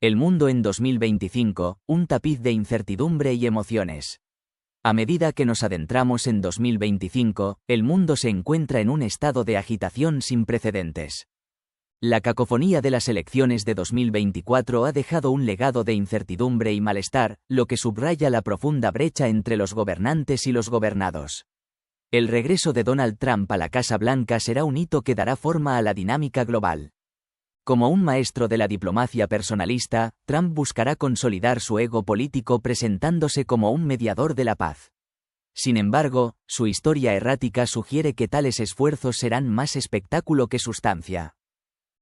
El mundo en 2025, un tapiz de incertidumbre y emociones. A medida que nos adentramos en 2025, el mundo se encuentra en un estado de agitación sin precedentes. La cacofonía de las elecciones de 2024 ha dejado un legado de incertidumbre y malestar, lo que subraya la profunda brecha entre los gobernantes y los gobernados. El regreso de Donald Trump a la Casa Blanca será un hito que dará forma a la dinámica global. Como un maestro de la diplomacia personalista, Trump buscará consolidar su ego político presentándose como un mediador de la paz. Sin embargo, su historia errática sugiere que tales esfuerzos serán más espectáculo que sustancia.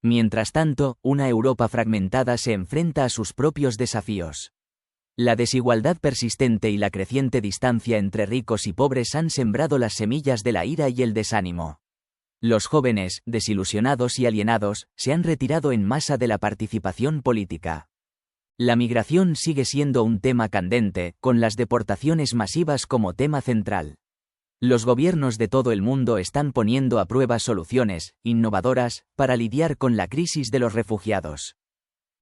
Mientras tanto, una Europa fragmentada se enfrenta a sus propios desafíos. La desigualdad persistente y la creciente distancia entre ricos y pobres han sembrado las semillas de la ira y el desánimo. Los jóvenes, desilusionados y alienados, se han retirado en masa de la participación política. La migración sigue siendo un tema candente, con las deportaciones masivas como tema central. Los gobiernos de todo el mundo están poniendo a prueba soluciones innovadoras para lidiar con la crisis de los refugiados.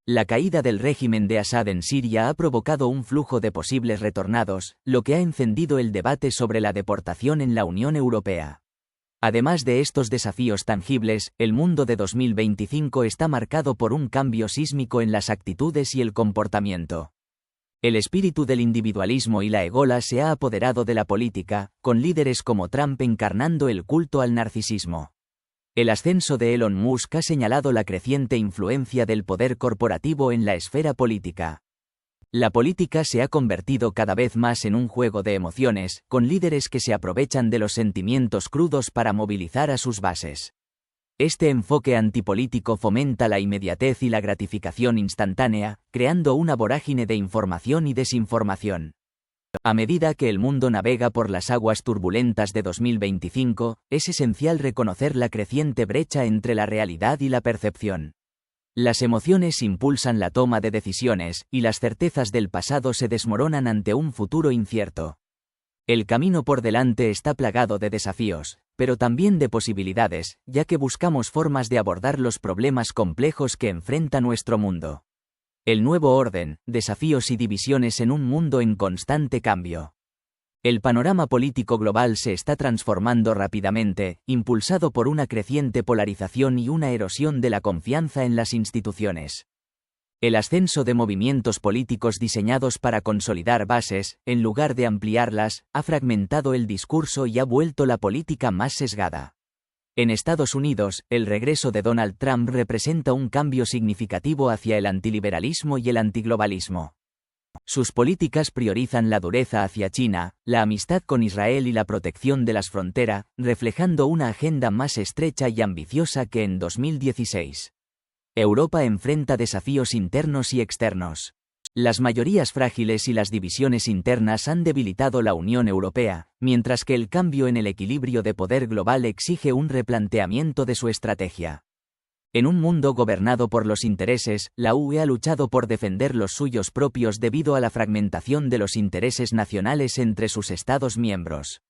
La caída del régimen de Assad en Siria ha provocado un flujo de posibles retornados, lo que ha encendido el debate sobre la deportación en la Unión Europea. Además de estos desafíos tangibles, el mundo de 2025 está marcado por un cambio sísmico en las actitudes y el comportamiento. El espíritu del individualismo y la egola se ha apoderado de la política, con líderes como Trump encarnando el culto al narcisismo. El ascenso de Elon Musk ha señalado la creciente influencia del poder corporativo en la esfera política. La política se ha convertido cada vez más en un juego de emociones, con líderes que se aprovechan de los sentimientos crudos para movilizar a sus bases. Este enfoque antipolítico fomenta la inmediatez y la gratificación instantánea, creando una vorágine de información y desinformación. A medida que el mundo navega por las aguas turbulentas de 2025, es esencial reconocer la creciente brecha entre la realidad y la percepción. Las emociones impulsan la toma de decisiones, y las certezas del pasado se desmoronan ante un futuro incierto. El camino por delante está plagado de desafíos, pero también de posibilidades, ya que buscamos formas de abordar los problemas complejos que enfrenta nuestro mundo. El nuevo orden, desafíos y divisiones en un mundo en constante cambio. El panorama político global se está transformando rápidamente, impulsado por una creciente polarización y una erosión de la confianza en las instituciones. El ascenso de movimientos políticos diseñados para consolidar bases, en lugar de ampliarlas, ha fragmentado el discurso y ha vuelto la política más sesgada. En Estados Unidos, el regreso de Donald Trump representa un cambio significativo hacia el antiliberalismo y el antiglobalismo. Sus políticas priorizan la dureza hacia China, la amistad con Israel y la protección de las fronteras, reflejando una agenda más estrecha y ambiciosa que en 2016. Europa enfrenta desafíos internos y externos. Las mayorías frágiles y las divisiones internas han debilitado la Unión Europea, mientras que el cambio en el equilibrio de poder global exige un replanteamiento de su estrategia. En un mundo gobernado por los intereses, la UE ha luchado por defender los suyos propios debido a la fragmentación de los intereses nacionales entre sus Estados miembros.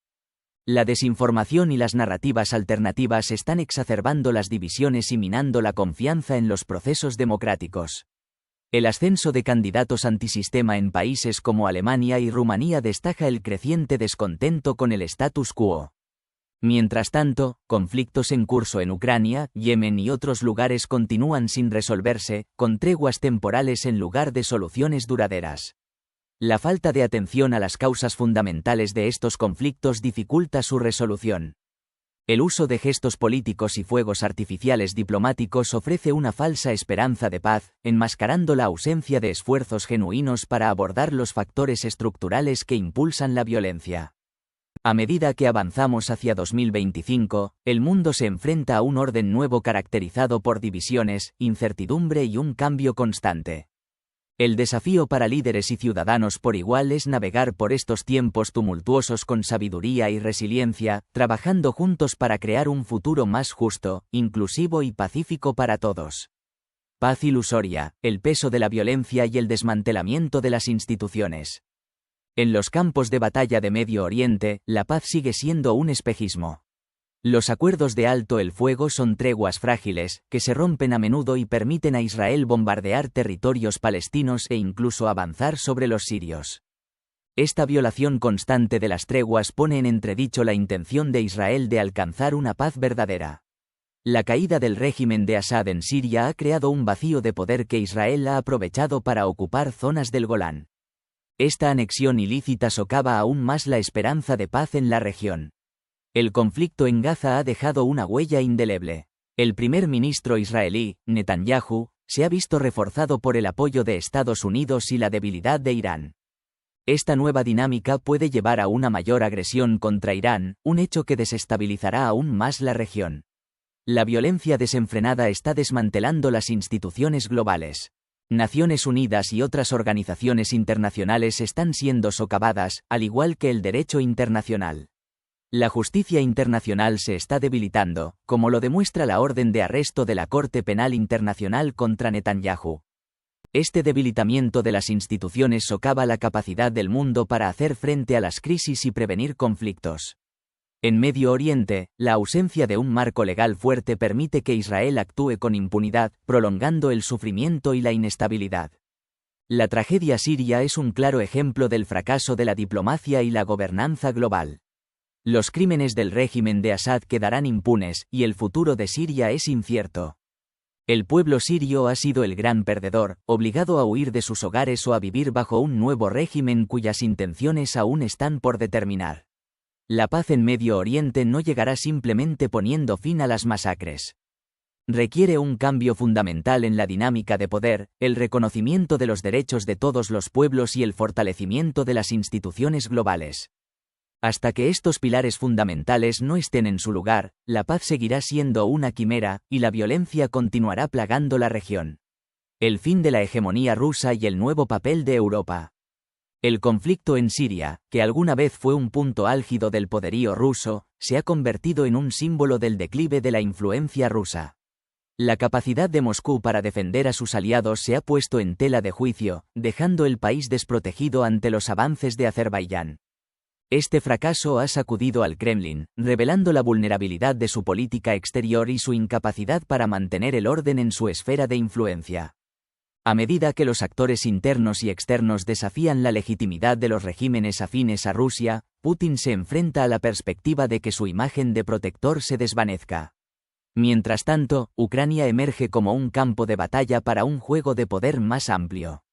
La desinformación y las narrativas alternativas están exacerbando las divisiones y minando la confianza en los procesos democráticos. El ascenso de candidatos antisistema en países como Alemania y Rumanía destaca el creciente descontento con el status quo. Mientras tanto, conflictos en curso en Ucrania, Yemen y otros lugares continúan sin resolverse, con treguas temporales en lugar de soluciones duraderas. La falta de atención a las causas fundamentales de estos conflictos dificulta su resolución. El uso de gestos políticos y fuegos artificiales diplomáticos ofrece una falsa esperanza de paz, enmascarando la ausencia de esfuerzos genuinos para abordar los factores estructurales que impulsan la violencia. A medida que avanzamos hacia 2025, el mundo se enfrenta a un orden nuevo caracterizado por divisiones, incertidumbre y un cambio constante. El desafío para líderes y ciudadanos por igual es navegar por estos tiempos tumultuosos con sabiduría y resiliencia, trabajando juntos para crear un futuro más justo, inclusivo y pacífico para todos. Paz ilusoria, el peso de la violencia y el desmantelamiento de las instituciones. En los campos de batalla de Medio Oriente, la paz sigue siendo un espejismo. Los acuerdos de alto el fuego son treguas frágiles, que se rompen a menudo y permiten a Israel bombardear territorios palestinos e incluso avanzar sobre los sirios. Esta violación constante de las treguas pone en entredicho la intención de Israel de alcanzar una paz verdadera. La caída del régimen de Assad en Siria ha creado un vacío de poder que Israel ha aprovechado para ocupar zonas del Golán. Esta anexión ilícita socava aún más la esperanza de paz en la región. El conflicto en Gaza ha dejado una huella indeleble. El primer ministro israelí, Netanyahu, se ha visto reforzado por el apoyo de Estados Unidos y la debilidad de Irán. Esta nueva dinámica puede llevar a una mayor agresión contra Irán, un hecho que desestabilizará aún más la región. La violencia desenfrenada está desmantelando las instituciones globales. Naciones Unidas y otras organizaciones internacionales están siendo socavadas, al igual que el derecho internacional. La justicia internacional se está debilitando, como lo demuestra la orden de arresto de la Corte Penal Internacional contra Netanyahu. Este debilitamiento de las instituciones socava la capacidad del mundo para hacer frente a las crisis y prevenir conflictos. En Medio Oriente, la ausencia de un marco legal fuerte permite que Israel actúe con impunidad, prolongando el sufrimiento y la inestabilidad. La tragedia siria es un claro ejemplo del fracaso de la diplomacia y la gobernanza global. Los crímenes del régimen de Assad quedarán impunes, y el futuro de Siria es incierto. El pueblo sirio ha sido el gran perdedor, obligado a huir de sus hogares o a vivir bajo un nuevo régimen cuyas intenciones aún están por determinar. La paz en Medio Oriente no llegará simplemente poniendo fin a las masacres. Requiere un cambio fundamental en la dinámica de poder, el reconocimiento de los derechos de todos los pueblos y el fortalecimiento de las instituciones globales. Hasta que estos pilares fundamentales no estén en su lugar, la paz seguirá siendo una quimera, y la violencia continuará plagando la región. El fin de la hegemonía rusa y el nuevo papel de Europa. El conflicto en Siria, que alguna vez fue un punto álgido del poderío ruso, se ha convertido en un símbolo del declive de la influencia rusa. La capacidad de Moscú para defender a sus aliados se ha puesto en tela de juicio, dejando el país desprotegido ante los avances de Azerbaiyán. Este fracaso ha sacudido al Kremlin, revelando la vulnerabilidad de su política exterior y su incapacidad para mantener el orden en su esfera de influencia. A medida que los actores internos y externos desafían la legitimidad de los regímenes afines a Rusia, Putin se enfrenta a la perspectiva de que su imagen de protector se desvanezca. Mientras tanto, Ucrania emerge como un campo de batalla para un juego de poder más amplio.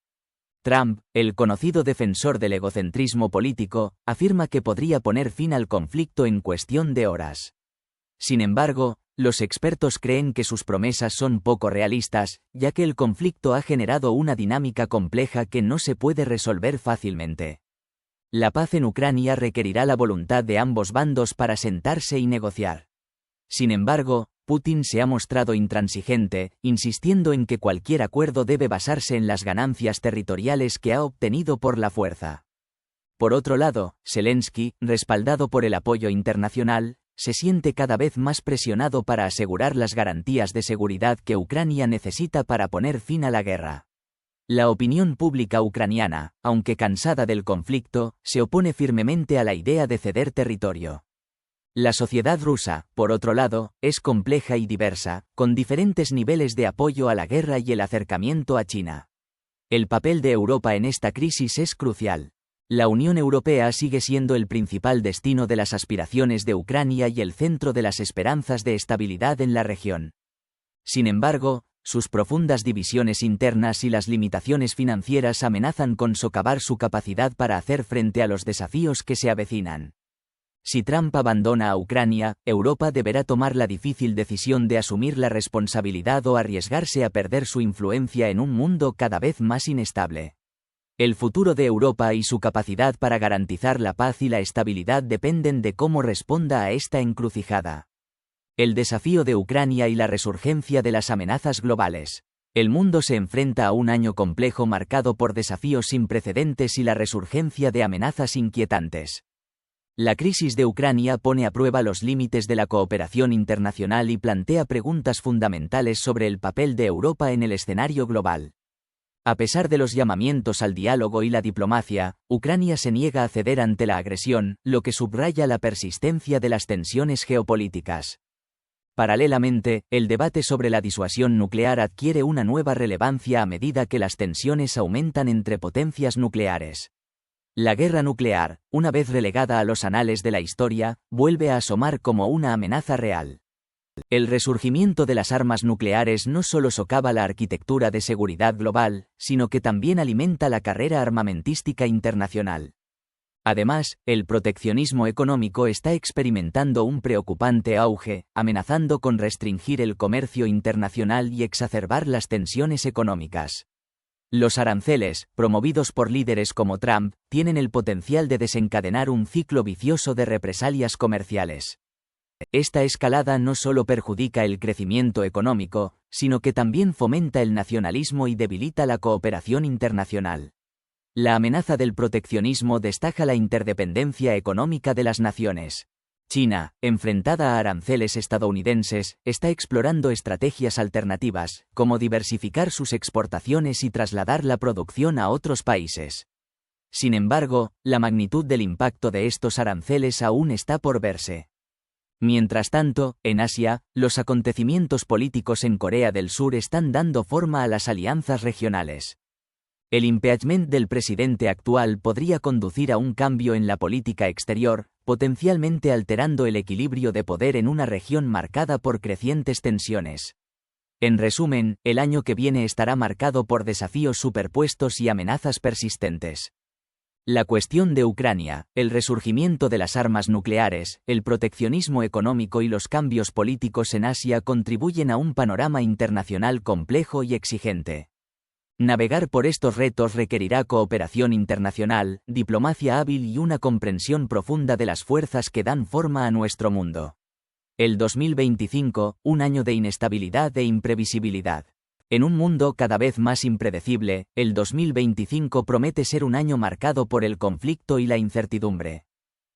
Trump, el conocido defensor del egocentrismo político, afirma que podría poner fin al conflicto en cuestión de horas. Sin embargo, los expertos creen que sus promesas son poco realistas, ya que el conflicto ha generado una dinámica compleja que no se puede resolver fácilmente. La paz en Ucrania requerirá la voluntad de ambos bandos para sentarse y negociar. Sin embargo, Putin se ha mostrado intransigente, insistiendo en que cualquier acuerdo debe basarse en las ganancias territoriales que ha obtenido por la fuerza. Por otro lado, Zelensky, respaldado por el apoyo internacional, se siente cada vez más presionado para asegurar las garantías de seguridad que Ucrania necesita para poner fin a la guerra. La opinión pública ucraniana, aunque cansada del conflicto, se opone firmemente a la idea de ceder territorio. La sociedad rusa, por otro lado, es compleja y diversa, con diferentes niveles de apoyo a la guerra y el acercamiento a China. El papel de Europa en esta crisis es crucial. La Unión Europea sigue siendo el principal destino de las aspiraciones de Ucrania y el centro de las esperanzas de estabilidad en la región. Sin embargo, sus profundas divisiones internas y las limitaciones financieras amenazan con socavar su capacidad para hacer frente a los desafíos que se avecinan. Si Trump abandona a Ucrania, Europa deberá tomar la difícil decisión de asumir la responsabilidad o arriesgarse a perder su influencia en un mundo cada vez más inestable. El futuro de Europa y su capacidad para garantizar la paz y la estabilidad dependen de cómo responda a esta encrucijada. El desafío de Ucrania y la resurgencia de las amenazas globales. El mundo se enfrenta a un año complejo marcado por desafíos sin precedentes y la resurgencia de amenazas inquietantes. La crisis de Ucrania pone a prueba los límites de la cooperación internacional y plantea preguntas fundamentales sobre el papel de Europa en el escenario global. A pesar de los llamamientos al diálogo y la diplomacia, Ucrania se niega a ceder ante la agresión, lo que subraya la persistencia de las tensiones geopolíticas. Paralelamente, el debate sobre la disuasión nuclear adquiere una nueva relevancia a medida que las tensiones aumentan entre potencias nucleares. La guerra nuclear, una vez relegada a los anales de la historia, vuelve a asomar como una amenaza real. El resurgimiento de las armas nucleares no solo socava la arquitectura de seguridad global, sino que también alimenta la carrera armamentística internacional. Además, el proteccionismo económico está experimentando un preocupante auge, amenazando con restringir el comercio internacional y exacerbar las tensiones económicas. Los aranceles, promovidos por líderes como Trump, tienen el potencial de desencadenar un ciclo vicioso de represalias comerciales. Esta escalada no solo perjudica el crecimiento económico, sino que también fomenta el nacionalismo y debilita la cooperación internacional. La amenaza del proteccionismo destaca la interdependencia económica de las naciones. China, enfrentada a aranceles estadounidenses, está explorando estrategias alternativas, como diversificar sus exportaciones y trasladar la producción a otros países. Sin embargo, la magnitud del impacto de estos aranceles aún está por verse. Mientras tanto, en Asia, los acontecimientos políticos en Corea del Sur están dando forma a las alianzas regionales. El impeachment del presidente actual podría conducir a un cambio en la política exterior, potencialmente alterando el equilibrio de poder en una región marcada por crecientes tensiones. En resumen, el año que viene estará marcado por desafíos superpuestos y amenazas persistentes. La cuestión de Ucrania, el resurgimiento de las armas nucleares, el proteccionismo económico y los cambios políticos en Asia contribuyen a un panorama internacional complejo y exigente. Navegar por estos retos requerirá cooperación internacional, diplomacia hábil y una comprensión profunda de las fuerzas que dan forma a nuestro mundo. El 2025, un año de inestabilidad e imprevisibilidad. En un mundo cada vez más impredecible, el 2025 promete ser un año marcado por el conflicto y la incertidumbre.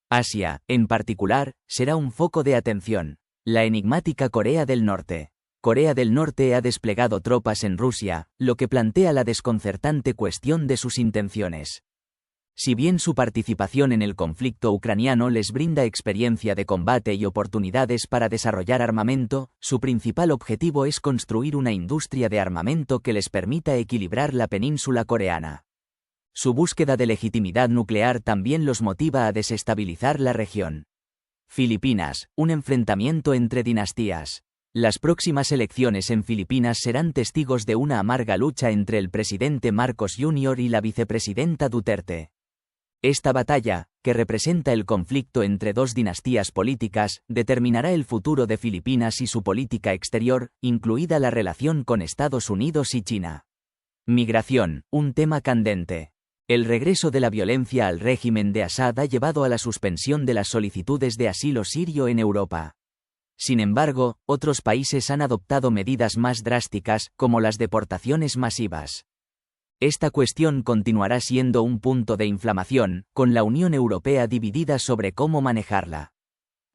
Asia, en particular, será un foco de atención. La enigmática Corea del Norte. Corea del Norte ha desplegado tropas en Rusia, lo que plantea la desconcertante cuestión de sus intenciones. Si bien su participación en el conflicto ucraniano les brinda experiencia de combate y oportunidades para desarrollar armamento, su principal objetivo es construir una industria de armamento que les permita equilibrar la península coreana. Su búsqueda de legitimidad nuclear también los motiva a desestabilizar la región. Filipinas, un enfrentamiento entre dinastías. Las próximas elecciones en Filipinas serán testigos de una amarga lucha entre el presidente Marcos Jr. y la vicepresidenta Duterte. Esta batalla, que representa el conflicto entre dos dinastías políticas, determinará el futuro de Filipinas y su política exterior, incluida la relación con Estados Unidos y China. Migración, un tema candente. El regreso de la violencia al régimen de Assad ha llevado a la suspensión de las solicitudes de asilo sirio en Europa. Sin embargo, otros países han adoptado medidas más drásticas, como las deportaciones masivas. Esta cuestión continuará siendo un punto de inflamación, con la Unión Europea dividida sobre cómo manejarla.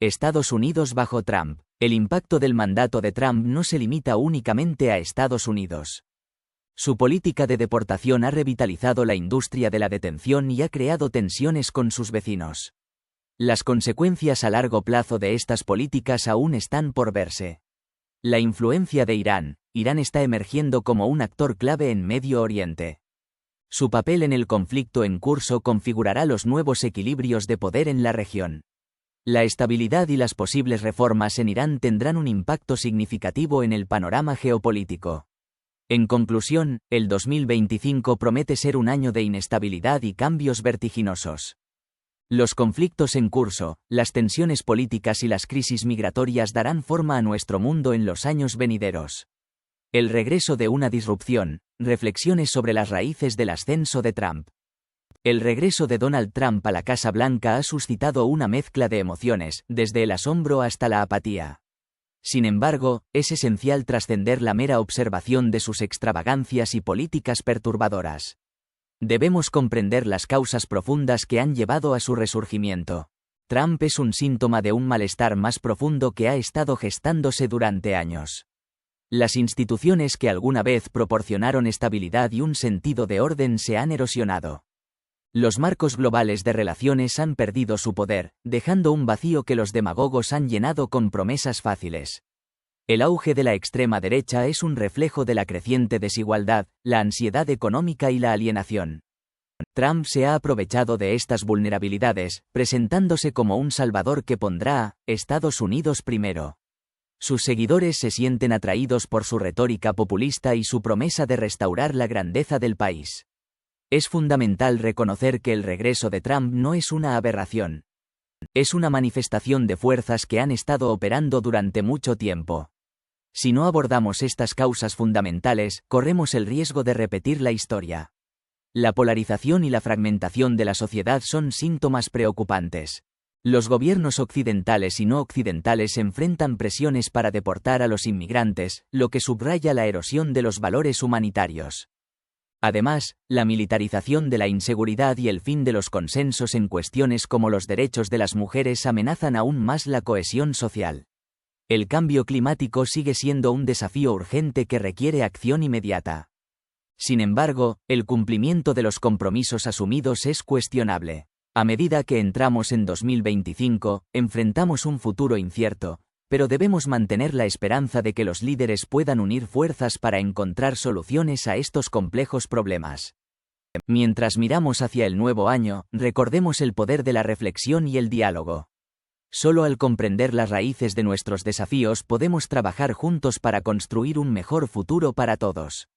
Estados Unidos bajo Trump. El impacto del mandato de Trump no se limita únicamente a Estados Unidos. Su política de deportación ha revitalizado la industria de la detención y ha creado tensiones con sus vecinos. Las consecuencias a largo plazo de estas políticas aún están por verse. La influencia de Irán. Irán está emergiendo como un actor clave en Medio Oriente. Su papel en el conflicto en curso configurará los nuevos equilibrios de poder en la región. La estabilidad y las posibles reformas en Irán tendrán un impacto significativo en el panorama geopolítico. En conclusión, el 2025 promete ser un año de inestabilidad y cambios vertiginosos. Los conflictos en curso, las tensiones políticas y las crisis migratorias darán forma a nuestro mundo en los años venideros. El regreso de una disrupción, reflexiones sobre las raíces del ascenso de Trump. El regreso de Donald Trump a la Casa Blanca ha suscitado una mezcla de emociones, desde el asombro hasta la apatía. Sin embargo, es esencial trascender la mera observación de sus extravagancias y políticas perturbadoras. Debemos comprender las causas profundas que han llevado a su resurgimiento. Trump es un síntoma de un malestar más profundo que ha estado gestándose durante años. Las instituciones que alguna vez proporcionaron estabilidad y un sentido de orden se han erosionado. Los marcos globales de relaciones han perdido su poder, dejando un vacío que los demagogos han llenado con promesas fáciles. El auge de la extrema derecha es un reflejo de la creciente desigualdad, la ansiedad económica y la alienación. Trump se ha aprovechado de estas vulnerabilidades, presentándose como un salvador que pondrá a Estados Unidos primero. Sus seguidores se sienten atraídos por su retórica populista y su promesa de restaurar la grandeza del país. Es fundamental reconocer que el regreso de Trump no es una aberración. Es una manifestación de fuerzas que han estado operando durante mucho tiempo. Si no abordamos estas causas fundamentales, corremos el riesgo de repetir la historia. La polarización y la fragmentación de la sociedad son síntomas preocupantes. Los gobiernos occidentales y no occidentales enfrentan presiones para deportar a los inmigrantes, lo que subraya la erosión de los valores humanitarios. Además, la militarización de la inseguridad y el fin de los consensos en cuestiones como los derechos de las mujeres amenazan aún más la cohesión social. El cambio climático sigue siendo un desafío urgente que requiere acción inmediata. Sin embargo, el cumplimiento de los compromisos asumidos es cuestionable. A medida que entramos en 2025, enfrentamos un futuro incierto, pero debemos mantener la esperanza de que los líderes puedan unir fuerzas para encontrar soluciones a estos complejos problemas. Mientras miramos hacia el nuevo año, recordemos el poder de la reflexión y el diálogo. Solo al comprender las raíces de nuestros desafíos podemos trabajar juntos para construir un mejor futuro para todos.